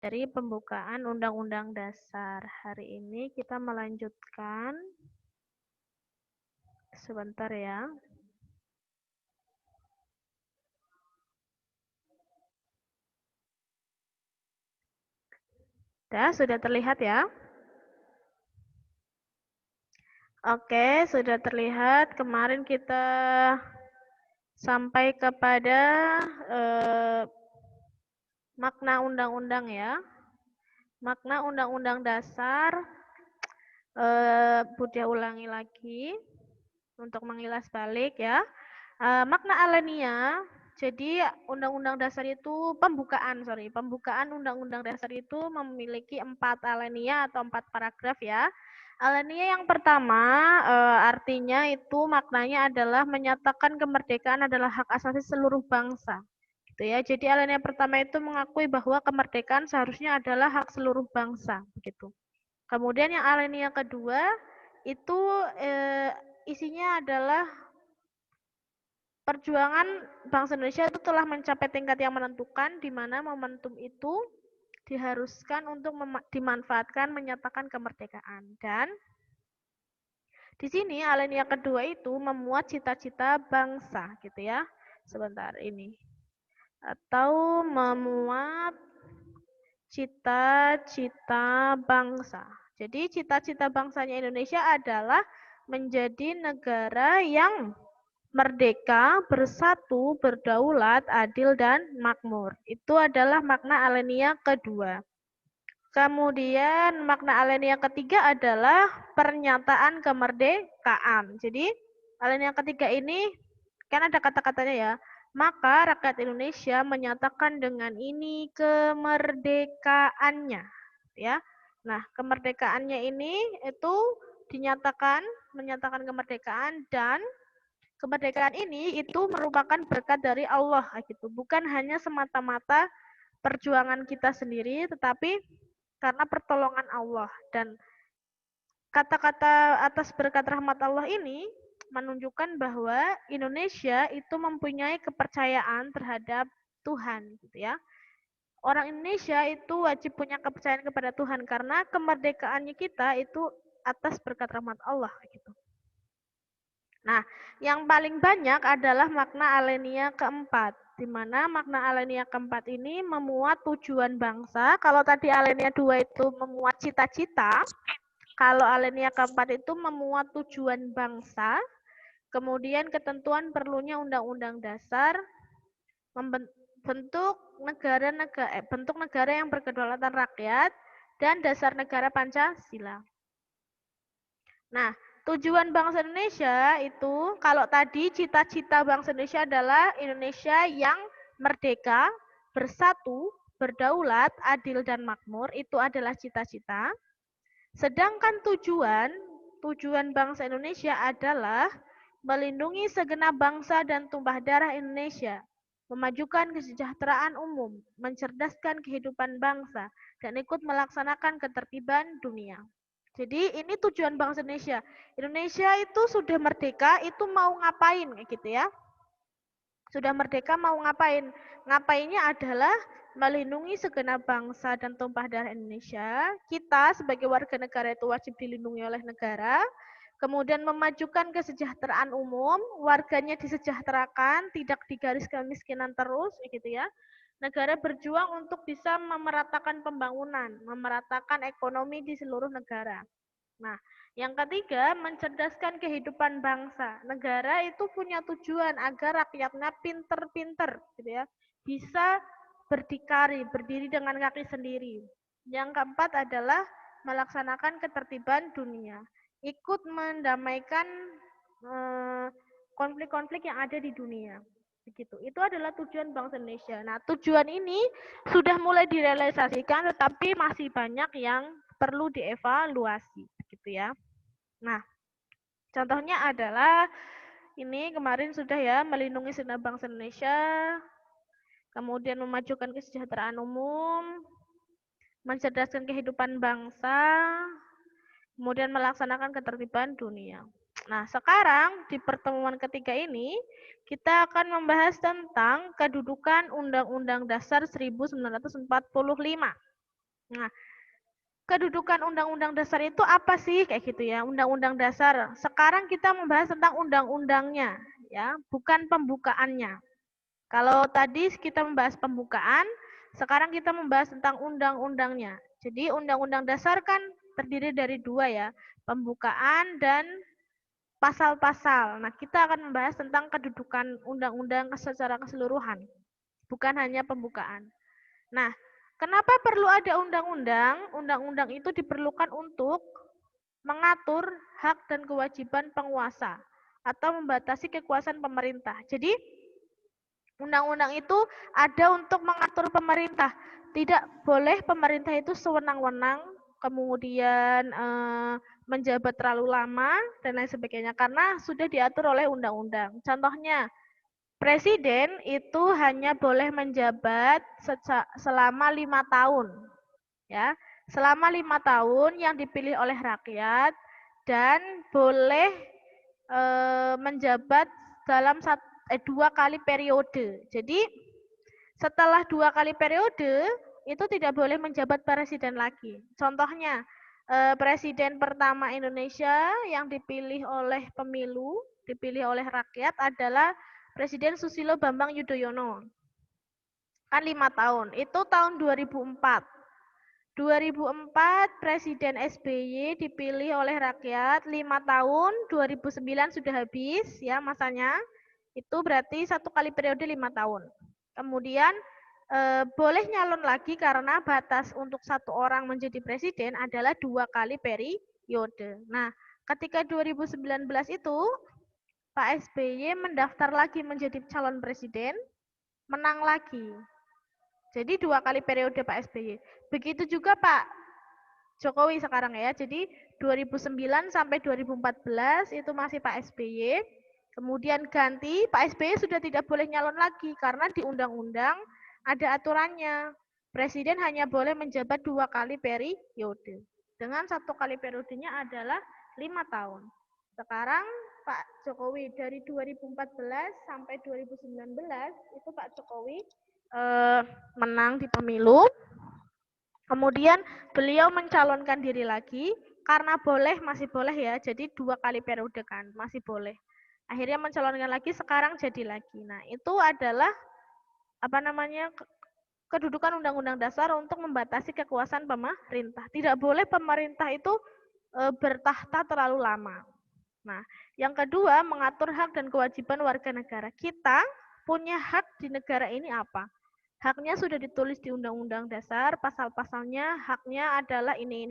dari pembukaan Undang-Undang Dasar. Hari ini kita melanjutkan. Sebentar ya. Sudah terlihat ya? Oke, sudah terlihat. Kemarin kita sampai kepada makna undang-undang ya. Makna undang-undang dasar, Budi ulangi lagi untuk mengilas balik ya. Makna alenia, jadi undang-undang dasar itu pembukaan undang-undang dasar itu memiliki 4 alenia atau 4 paragraf ya. Alenia yang pertama artinya itu maknanya adalah menyatakan kemerdekaan adalah hak asasi seluruh bangsa. Gitu ya. Jadi alinea pertama itu mengakui bahwa kemerdekaan seharusnya adalah hak seluruh bangsa, begitu. Kemudian yang alinea kedua itu isinya adalah perjuangan bangsa Indonesia itu telah mencapai tingkat yang menentukan di mana momentum itu diharuskan untuk dimanfaatkan menyatakan kemerdekaan. Dan di sini alinea kedua itu memuat cita-cita bangsa, gitu ya. Sebentar ini. Atau memuat cita-cita bangsa. Jadi cita-cita bangsanya Indonesia adalah menjadi negara yang merdeka, bersatu, berdaulat, adil, dan makmur. Itu adalah makna alinea kedua. Kemudian makna alinea ketiga adalah pernyataan kemerdekaan. Jadi alinea ketiga ini kan ada kata-katanya ya. Maka rakyat Indonesia menyatakan dengan ini kemerdekaannya, ya. Nah, kemerdekaannya ini itu menyatakan kemerdekaan, dan kemerdekaan ini itu merupakan berkat dari Allah gitu. Bukan hanya semata-mata perjuangan kita sendiri, tetapi karena pertolongan Allah. Dan kata-kata atas berkat rahmat Allah ini menunjukkan bahwa Indonesia itu mempunyai kepercayaan terhadap Tuhan, gitu ya. Orang Indonesia itu wajib punya kepercayaan kepada Tuhan karena kemerdekaannya kita itu atas berkat rahmat Allah, gitu. Nah, yang paling banyak adalah makna alinea keempat, di mana makna alinea keempat ini memuat tujuan bangsa. Kalau tadi alinea 2 itu memuat cita-cita, kalau alinea keempat itu memuat tujuan bangsa, kemudian ketentuan perlunya undang-undang dasar, bentuk negara yang berkedaulatan rakyat, dan dasar negara Pancasila. Nah, tujuan bangsa Indonesia itu, kalau tadi cita-cita bangsa Indonesia adalah Indonesia yang merdeka, bersatu, berdaulat, adil, dan makmur, itu adalah cita-cita. Sedangkan tujuan bangsa Indonesia adalah melindungi segenap bangsa dan tumpah darah Indonesia, memajukan kesejahteraan umum, mencerdaskan kehidupan bangsa, dan ikut melaksanakan ketertiban dunia. Jadi ini tujuan bangsa Indonesia. Indonesia itu sudah merdeka, itu mau ngapain gitu ya. Sudah merdeka mau ngapain? Ngapainnya adalah melindungi segenap bangsa dan tumpah darah Indonesia. Kita sebagai warga negara itu wajib dilindungi oleh negara. Kemudian memajukan kesejahteraan umum, warganya disejahterakan, tidak digaris kemiskinan terus, gitu ya. Negara berjuang untuk bisa memeratakan pembangunan, memeratakan ekonomi di seluruh negara. Nah, yang ketiga, mencerdaskan kehidupan bangsa. Negara itu punya tujuan agar rakyatnya pinter-pinter, gitu ya, bisa berdikari, berdiri dengan kaki sendiri. Yang keempat adalah melaksanakan ketertiban dunia, ikut mendamaikan konflik-konflik yang ada di dunia. Begitu. Itu adalah tujuan bangsa Indonesia. Nah, tujuan ini sudah mulai direalisasikan, tetapi masih banyak yang perlu dievaluasi, gitu ya. Nah, contohnya adalah ini kemarin sudah ya, melindungi segenap bangsa Indonesia, kemudian memajukan kesejahteraan umum, mencerdaskan kehidupan bangsa, kemudian melaksanakan ketertiban dunia. Nah, sekarang di pertemuan ketiga ini kita akan membahas tentang kedudukan Undang-Undang Dasar 1945. Nah, kedudukan Undang-Undang Dasar itu apa sih kayak gitu ya? Undang-Undang Dasar. Sekarang kita membahas tentang undang-undangnya ya, bukan pembukaannya. Kalau tadi kita membahas pembukaan, sekarang kita membahas tentang undang-undangnya. Jadi Undang-Undang Dasar kan terdiri dari dua ya, pembukaan dan pasal-pasal. Nah, kita akan membahas tentang kedudukan undang-undang secara keseluruhan, bukan hanya pembukaan. Nah, kenapa perlu ada undang-undang? Undang-undang itu diperlukan untuk mengatur hak dan kewajiban penguasa atau membatasi kekuasaan pemerintah. Jadi, undang-undang itu ada untuk mengatur pemerintah. Tidak boleh pemerintah itu sewenang-wenang, kemudian menjabat terlalu lama dan lain sebagainya karena sudah diatur oleh undang-undang. Contohnya, presiden itu hanya boleh menjabat selama 5 tahun, ya, selama 5 tahun yang dipilih oleh rakyat dan boleh menjabat dalam 2 kali periode. Jadi setelah 2 kali periode itu tidak boleh menjabat presiden lagi. Contohnya presiden pertama Indonesia yang dipilih oleh pemilu, dipilih oleh rakyat adalah Presiden Susilo Bambang Yudhoyono. Kan 5 tahun. Itu tahun 2004. 2004 Presiden SBY dipilih oleh rakyat 5 tahun, 2009 sudah habis ya masanya. Itu berarti 1 kali periode 5 tahun. Kemudian boleh nyalon lagi karena batas untuk 1 orang menjadi presiden adalah 2 kali periode. Nah, ketika 2019 itu Pak SBY mendaftar lagi menjadi calon presiden, menang lagi. Jadi 2 kali periode Pak SBY. Begitu juga Pak Jokowi sekarang ya. Jadi 2009 sampai 2014 itu masih Pak SBY. Kemudian ganti, Pak SBY sudah tidak boleh nyalon lagi karena di undang-undang ada aturannya. Presiden hanya boleh menjabat 2 kali periode. Dengan 1 kali periodenya adalah 5 tahun. Sekarang Pak Jokowi dari 2014 sampai 2019 itu Pak Jokowi menang di pemilu. Kemudian beliau mencalonkan diri lagi karena boleh, masih boleh ya. Jadi 2 kali periode kan, masih boleh. Akhirnya mencalonkan lagi, sekarang jadi lagi. Nah, itu adalah kedudukan Undang-Undang Dasar untuk membatasi kekuasaan pemerintah. Tidak boleh pemerintah itu bertahta terlalu lama. Nah, yang kedua, mengatur hak dan kewajiban warga negara. Kita punya hak di negara ini apa? Haknya sudah ditulis di Undang-Undang Dasar, pasal-pasalnya, haknya adalah ini,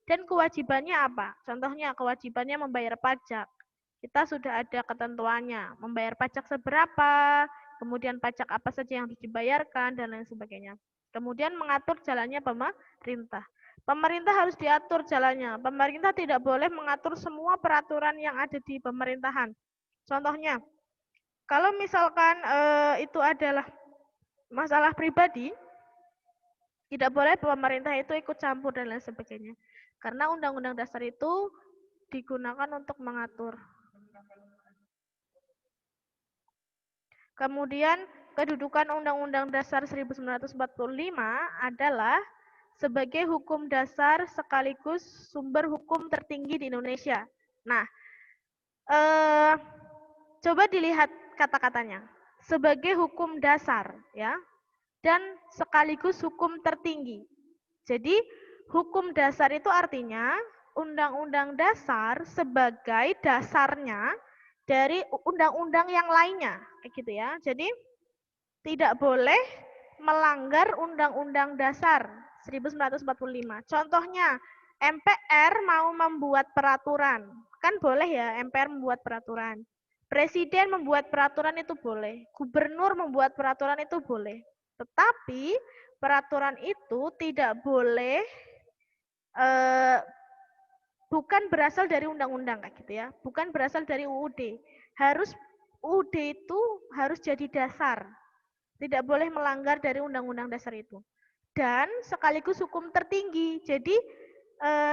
dan kewajibannya apa? Contohnya, kewajibannya membayar pajak. Kita sudah ada ketentuannya, membayar pajak seberapa, kemudian pajak apa saja yang harus dibayarkan, dan lain sebagainya. Kemudian mengatur jalannya pemerintah. Pemerintah harus diatur jalannya. Pemerintah tidak boleh mengatur semua peraturan yang ada di pemerintahan. Contohnya, kalau misalkan itu adalah masalah pribadi, tidak boleh pemerintah itu ikut campur dan lain sebagainya. Karena Undang-Undang Dasar itu digunakan untuk mengatur. Kemudian kedudukan Undang-Undang Dasar 1945 adalah sebagai hukum dasar sekaligus sumber hukum tertinggi di Indonesia. Nah, coba dilihat kata-katanya. Sebagai hukum dasar, ya, dan sekaligus hukum tertinggi. Jadi, hukum dasar itu artinya undang-undang dasar sebagai dasarnya dari undang-undang yang lainnya, kayak gitu ya. Jadi, tidak boleh melanggar Undang-Undang Dasar 1945. Contohnya, MPR mau membuat peraturan. Kan boleh ya MPR membuat peraturan. Presiden membuat peraturan itu boleh. Gubernur membuat peraturan itu boleh. Tetapi peraturan itu tidak boleh bukan berasal dari undang-undang kayak gitu ya. Bukan berasal dari UUD. Harus UUD itu harus jadi dasar. Tidak boleh melanggar dari undang-undang dasar itu. Dan sekaligus hukum tertinggi. Jadi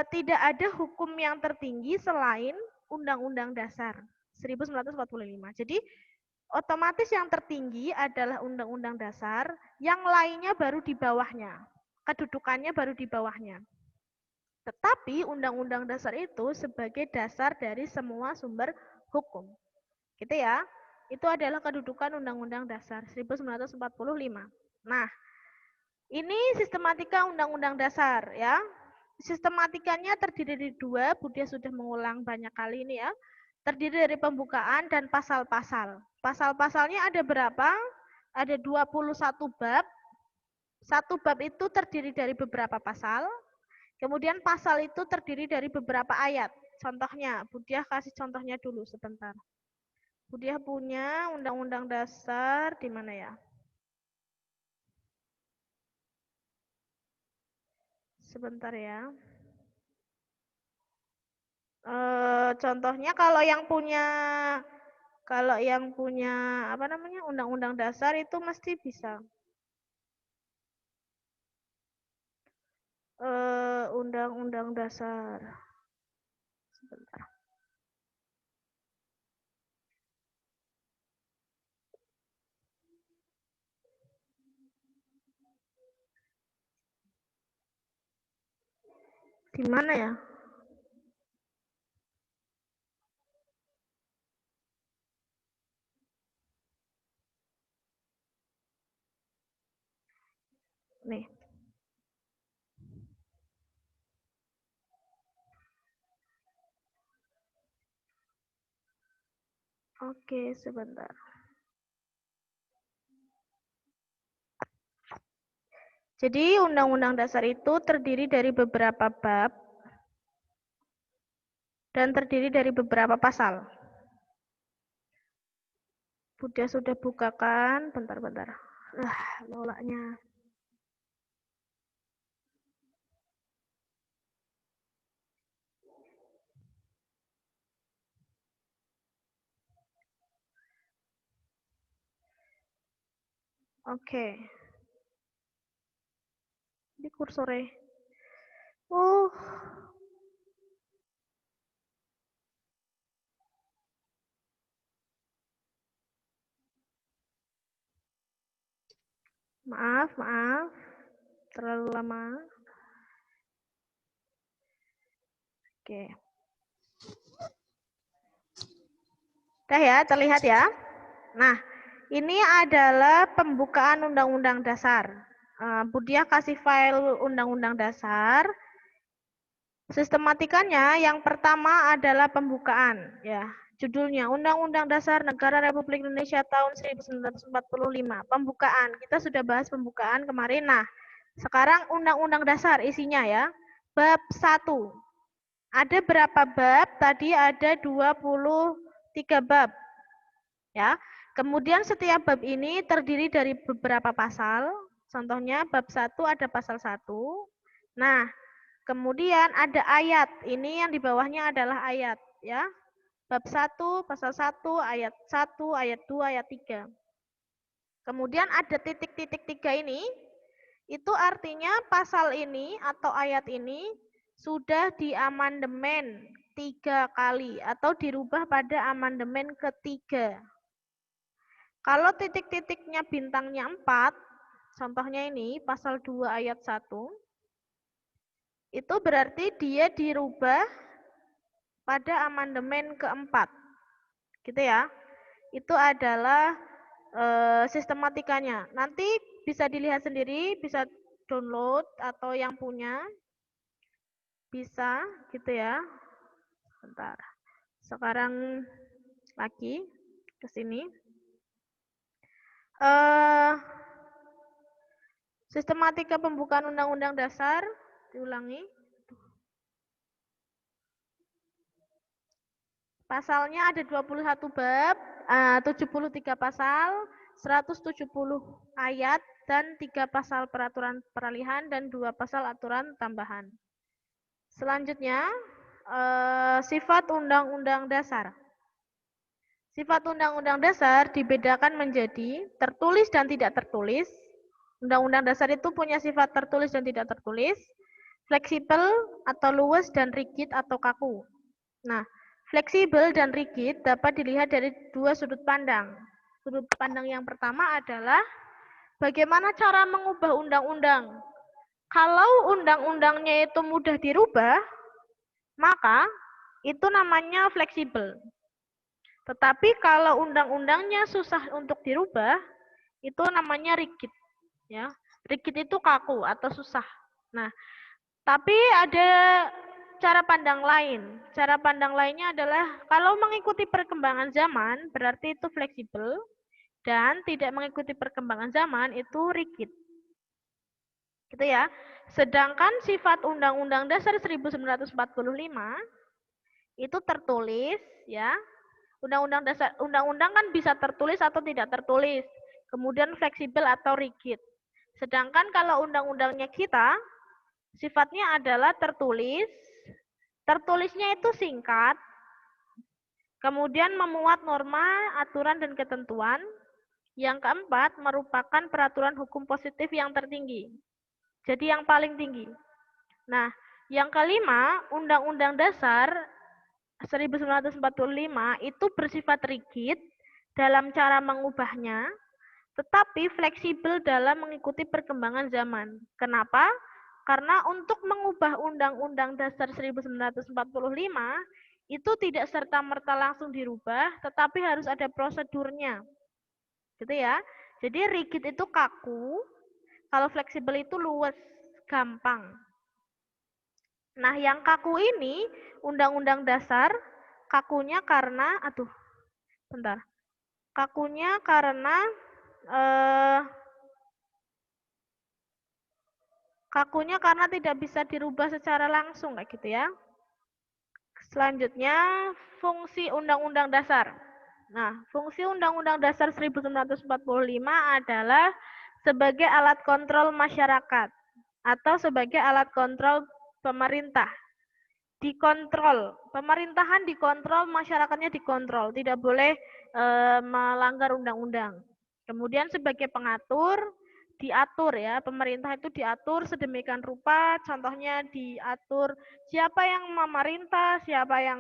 tidak ada hukum yang tertinggi selain Undang-Undang Dasar 1945. Jadi otomatis yang tertinggi adalah Undang-Undang Dasar, yang lainnya baru di bawahnya. kedudukannya baru di bawahnya. Tetapi Undang-Undang Dasar itu sebagai dasar dari semua sumber hukum. Gitu ya. Itu adalah kedudukan Undang-Undang Dasar 1945. Nah, ini sistematika Undang-Undang Dasar ya. Sistematikanya terdiri dari dua, Budia sudah mengulang banyak kali ini ya. Terdiri dari pembukaan dan pasal-pasal. Pasal-pasalnya ada berapa? Ada 21 bab. Satu bab itu terdiri dari beberapa pasal. Kemudian pasal itu terdiri dari beberapa ayat. Contohnya, Budia kasih contohnya dulu sebentar. Budia punya Undang-Undang Dasar di mana ya? Sebentar ya. Contohnya kalau yang punya apa namanya Undang-Undang Dasar itu mesti bisa. Undang-Undang Dasar. Sebentar. Di mana ya? Nih. Oke, sebentar. Jadi Undang-Undang Dasar itu terdiri dari beberapa bab dan terdiri dari beberapa pasal. Budia sudah bukakan, bentar-bentar. Lolaknya. Oke. Di kursornya. Maaf. Terlalu lama. Oke. Udah ya, terlihat ya. Nah, ini adalah pembukaan Undang-Undang Dasar. Budia kasih file Undang-Undang Dasar. Sistematikanya yang pertama adalah pembukaan, ya. Judulnya Undang-Undang Dasar Negara Republik Indonesia tahun 1945. Pembukaan. Kita sudah bahas pembukaan kemarin. Nah, sekarang Undang-Undang Dasar isinya ya. Bab 1. Ada berapa bab? Tadi ada 23 bab. Ya. Kemudian setiap bab ini terdiri dari beberapa pasal. Contohnya bab 1 ada pasal 1. Nah, kemudian ada ayat. Ini yang di bawahnya adalah ayat, ya. Bab 1, pasal 1, ayat 1, ayat 2, ayat 3. Kemudian ada titik-titik 3 ini, itu artinya pasal ini atau ayat ini sudah diamandemen 3 kali atau dirubah pada amandemen ketiga. Kalau titik-titiknya bintangnya 4, contohnya ini pasal 2 ayat 1, itu berarti dia dirubah pada amandemen keempat. Gitu ya. Itu adalah sistematikanya. Nanti bisa dilihat sendiri, bisa download atau yang punya bisa gitu ya. Bentar. Sekarang lagi ke sini. Sistematika pembukaan Undang-Undang Dasar diulangi. Pasalnya ada 21 bab, 73 pasal, 170 ayat, dan 3 pasal peraturan peralihan dan 2 pasal aturan tambahan. Selanjutnya, sifat Undang-Undang Dasar. Sifat Undang-Undang Dasar dibedakan menjadi tertulis dan tidak tertulis. Undang-Undang Dasar itu punya sifat tertulis dan tidak tertulis, fleksibel atau luwes, dan rigid atau kaku. Nah, fleksibel dan rigid dapat dilihat dari dua sudut pandang. Sudut pandang yang pertama adalah bagaimana cara mengubah undang-undang. Kalau undang-undangnya itu mudah dirubah, maka itu namanya fleksibel. Tetapi kalau undang-undangnya susah untuk dirubah, itu namanya rigid. Ya, rigid itu kaku atau susah. Nah, tapi ada cara pandang lain. Cara pandang lainnya adalah kalau mengikuti perkembangan zaman, berarti itu fleksibel, dan tidak mengikuti perkembangan zaman itu rigid. Gitu ya. Sedangkan sifat Undang-Undang Dasar 1945 itu tertulis ya. Undang-undang kan bisa tertulis atau tidak tertulis. Kemudian fleksibel atau rigid. Sedangkan kalau undang-undangnya kita sifatnya adalah tertulis. Tertulisnya itu singkat. Kemudian memuat norma, aturan dan ketentuan. Yang keempat, merupakan peraturan hukum positif yang tertinggi. Jadi yang paling tinggi. Nah, yang kelima, Undang-Undang Dasar 1945 itu bersifat rigid dalam cara mengubahnya, tetapi fleksibel dalam mengikuti perkembangan zaman. Kenapa? Karena untuk mengubah Undang-Undang Dasar 1945 itu tidak serta-merta langsung dirubah, tetapi harus ada prosedurnya. Gitu ya. Jadi rigid itu kaku, kalau fleksibel itu luwes, gampang. Nah, yang kaku ini Undang-Undang Dasar kakunya karena kakunya karena tidak bisa dirubah secara langsung kayak gitu ya. Selanjutnya, fungsi Undang-Undang Dasar. Nah, fungsi Undang-Undang Dasar 1945 adalah sebagai alat kontrol masyarakat atau sebagai alat kontrol pemerintah. Dikontrol, pemerintahan dikontrol, masyarakatnya dikontrol, tidak boleh melanggar undang-undang. Kemudian sebagai pengatur, diatur ya, pemerintah itu diatur sedemikian rupa, contohnya diatur siapa yang memerintah, siapa yang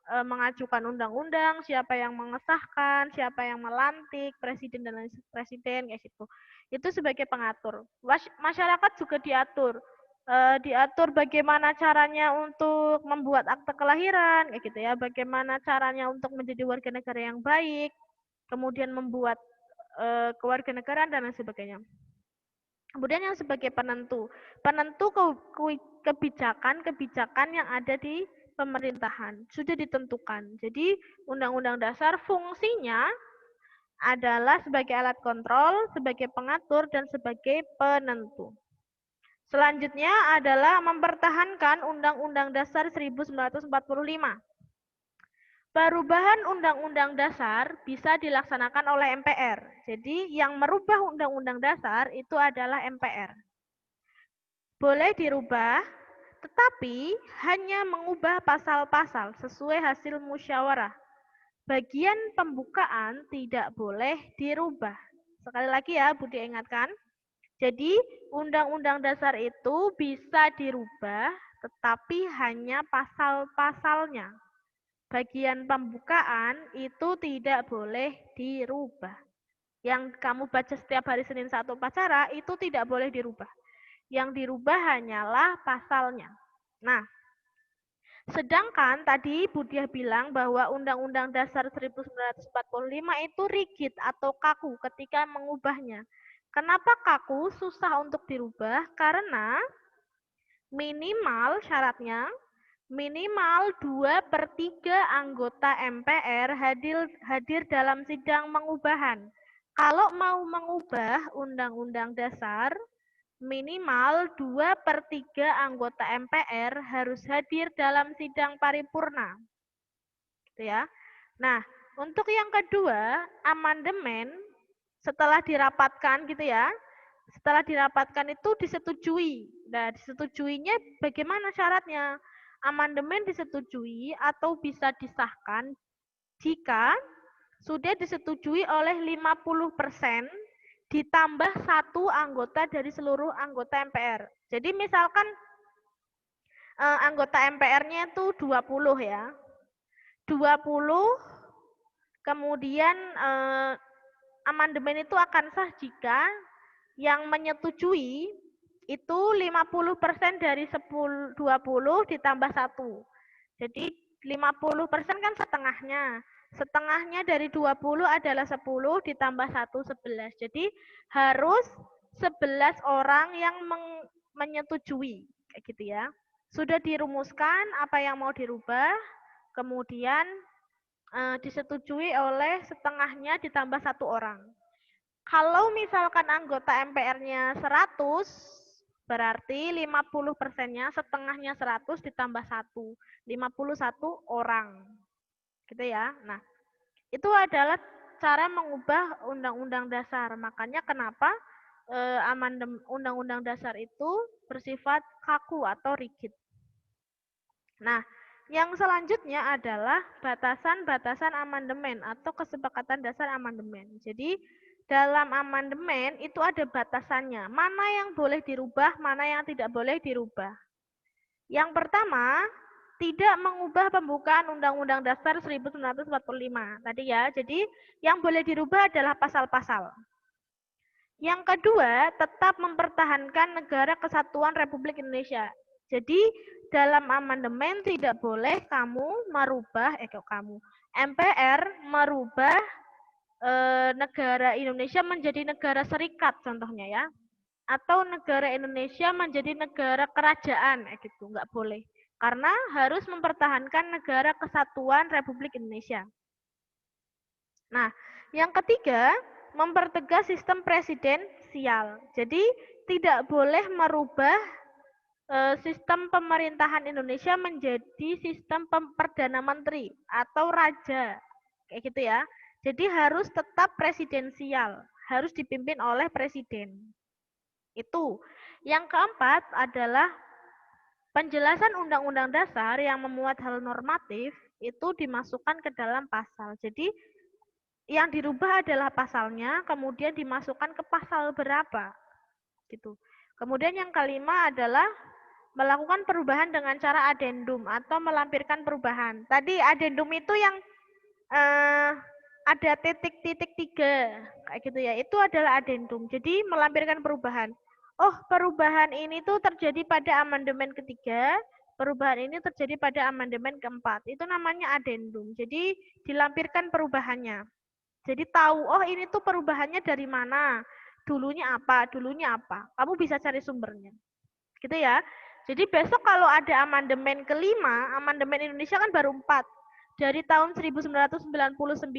mengajukan undang-undang, siapa yang mengesahkan, siapa yang melantik, presiden dan lain presiden kayak gitu. Itu sebagai pengatur. Masyarakat juga diatur. Diatur bagaimana caranya untuk membuat akte kelahiran, kayak gitu ya, bagaimana caranya untuk menjadi warga negara yang baik, kemudian membuat kewarganegaraan dan lain sebagainya. Kemudian yang sebagai penentu kebijakan yang ada di pemerintahan sudah ditentukan. Jadi Undang-Undang Dasar fungsinya adalah sebagai alat kontrol, sebagai pengatur, dan sebagai penentu. Selanjutnya adalah mempertahankan Undang-Undang Dasar 1945. Perubahan Undang-Undang Dasar bisa dilaksanakan oleh MPR. Jadi yang merubah Undang-Undang Dasar itu adalah MPR. Boleh dirubah, tetapi hanya mengubah pasal-pasal sesuai hasil musyawarah. Bagian pembukaan tidak boleh dirubah. Sekali lagi ya, Budi ingatkan. Jadi, Undang-Undang Dasar itu bisa dirubah, tetapi hanya pasal-pasalnya. Bagian pembukaan itu tidak boleh dirubah. Yang kamu baca setiap hari Senin 1 upacara, itu tidak boleh dirubah. Yang dirubah hanyalah pasalnya. Nah, sedangkan tadi Budiah bilang bahwa Undang-Undang Dasar 1945 itu rigid atau kaku ketika mengubahnya. Kenapa kaku? Susah untuk dirubah karena minimal syaratnya minimal 2/3 anggota MPR hadir dalam sidang pengubahan. Kalau mau mengubah Undang-Undang Dasar, minimal 2/3 anggota MPR harus hadir dalam sidang paripurna. Gitu ya. Nah, untuk yang kedua, amandemen setelah dirapatkan gitu ya. Setelah dirapatkan itu disetujui. Nah, disetujuinya bagaimana syaratnya? Amandemen disetujui atau bisa disahkan jika sudah disetujui oleh 50% ditambah 1 anggota dari seluruh anggota MPR. Jadi misalkan anggota MPR-nya itu 20 ya. 20 kemudian amandemen itu akan sah jika yang menyetujui itu 50% dari 20 ditambah 1. Jadi 50% kan setengahnya. Setengahnya dari 20 adalah 10 ditambah 1, 11. Jadi harus 11 orang yang menyetujui. Kayak gitu ya. Sudah dirumuskan apa yang mau dirubah, kemudian disetujui oleh setengahnya ditambah 1 orang. Kalau misalkan anggota MPR-nya 100, berarti 50%-nya setengahnya 100 ditambah 1. 51 orang. Gitu ya. Nah, itu adalah cara mengubah undang-undang dasar. Makanya kenapa amandemen undang-undang dasar itu bersifat kaku atau rigid. Nah, yang selanjutnya adalah batasan-batasan amandemen atau kesepakatan dasar amandemen. Jadi, dalam amandemen itu ada batasannya. Mana yang boleh dirubah, mana yang tidak boleh dirubah. Yang pertama, tidak mengubah pembukaan Undang-Undang Dasar 1945. Tadi ya, jadi yang boleh dirubah adalah pasal-pasal. Yang kedua, tetap mempertahankan negara kesatuan Republik Indonesia. Jadi, dalam amandemen tidak boleh MPR merubah negara Indonesia menjadi negara serikat contohnya ya, atau negara Indonesia menjadi negara kerajaan gitu, nggak boleh, karena harus mempertahankan negara kesatuan Republik Indonesia. Nah, yang ketiga, mempertegas sistem presidensial. Jadi tidak boleh merubah sistem pemerintahan Indonesia menjadi sistem perdana menteri atau raja, kayak gitu ya. Jadi harus tetap presidensial, harus dipimpin oleh presiden. Itu. Yang keempat adalah penjelasan undang-undang dasar yang memuat hal normatif itu dimasukkan ke dalam pasal. Jadi yang dirubah adalah pasalnya, kemudian dimasukkan ke pasal berapa, gitu. Kemudian yang kelima adalah melakukan perubahan dengan cara adendum atau melampirkan perubahan. Tadi adendum itu yang ada titik-titik 3, kayak gitu ya. Itu adalah adendum. Jadi melampirkan perubahan. Oh, perubahan ini tuh terjadi pada amandemen ketiga, perubahan ini terjadi pada amandemen keempat. Itu namanya adendum. Jadi dilampirkan perubahannya. Jadi tahu, oh ini tuh perubahannya dari mana, dulunya apa. Kamu bisa cari sumbernya. Gitu ya. Jadi besok kalau ada amandemen kelima, amandemen Indonesia kan baru 4. Dari tahun 1999,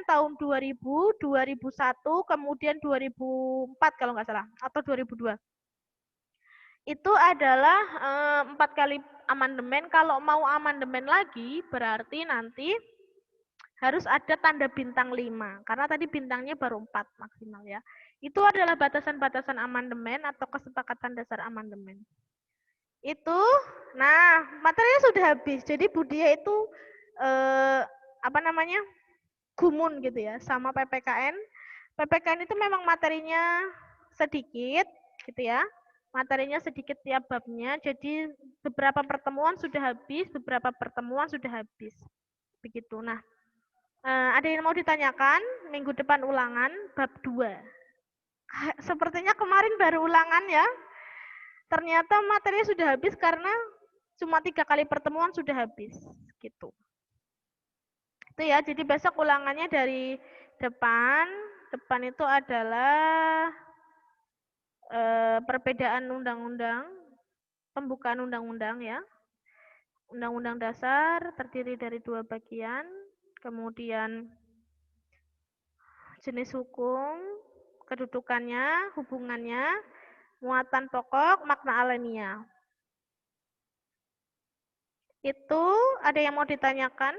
tahun 2000, 2001, kemudian 2004 kalau nggak salah, atau 2002. Itu adalah 4 kali amandemen. Kalau mau amandemen lagi, berarti nanti harus ada tanda bintang 5. Karena tadi bintangnya baru 4 maksimal ya. Itu adalah batasan-batasan amandemen atau kesepakatan dasar amandemen. Itu, nah materinya sudah habis. Jadi Budia itu gumun gitu ya sama PPKN. PPKN itu memang materinya sedikit gitu ya. Materinya sedikit tiap babnya. Jadi beberapa pertemuan sudah habis, beberapa pertemuan sudah habis. Begitu. Nah, ada yang mau ditanyakan? Minggu depan ulangan bab 2. Sepertinya kemarin baru ulangan ya. Ternyata materinya sudah habis karena cuma 3 kali pertemuan sudah habis gitu. Itu ya, jadi besok ulangannya dari depan. Depan itu adalah perbedaan undang-undang, pembukaan undang-undang ya. Undang-undang dasar terdiri dari 2 bagian, kemudian jenis hukum, kedudukannya, hubungannya, muatan pokok, makna alenia. Itu ada yang mau ditanyakan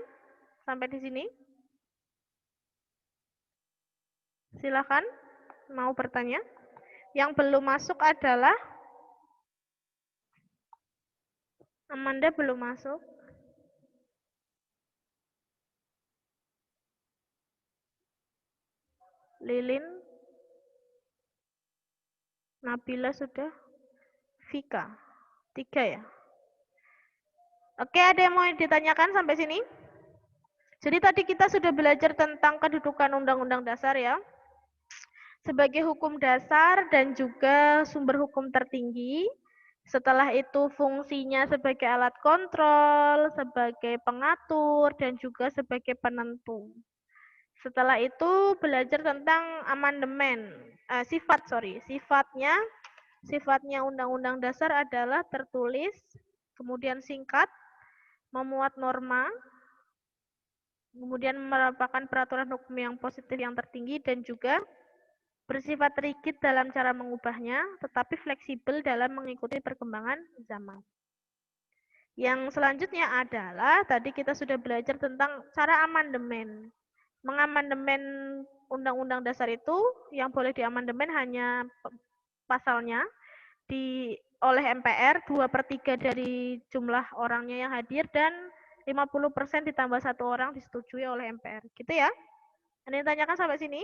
sampai di sini? Silakan, mau bertanya. Yang belum masuk adalah Amanda belum masuk. Lilin, Nabila sudah, Vika, 3 ya. Oke, ada yang mau ditanyakan sampai sini? Jadi tadi kita sudah belajar tentang kedudukan Undang-Undang Dasar ya. sebagai hukum dasar dan juga sumber hukum tertinggi. Setelah itu fungsinya sebagai alat kontrol, sebagai pengatur, dan juga sebagai penentu. Setelah itu belajar tentang amandemen, sifatnya Undang-Undang Dasar adalah tertulis, kemudian singkat, memuat norma, kemudian merupakan peraturan hukum yang positif yang tertinggi dan juga bersifat rigid dalam cara mengubahnya, tetapi fleksibel dalam mengikuti perkembangan zaman. Yang selanjutnya adalah, tadi kita sudah belajar tentang cara amandemen. Mengamandemen Undang-Undang Dasar itu, yang boleh diamandemen hanya pasalnya, oleh MPR, 2/3 dari jumlah orangnya yang hadir, dan 50% ditambah 1 orang disetujui oleh MPR. Gitu ya. Ada yang tanyakan sampai sini?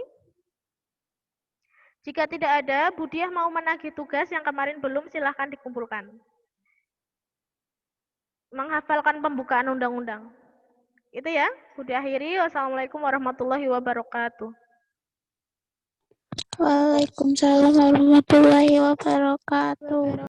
Jika tidak ada, Budiah mau menagih tugas yang kemarin belum, silahkan dikumpulkan. Menghafalkan pembukaan undang-undang. Itu ya, Budiah akhiri. Wassalamualaikum warahmatullahi wabarakatuh. Waalaikumsalam warahmatullahi wabarakatuh.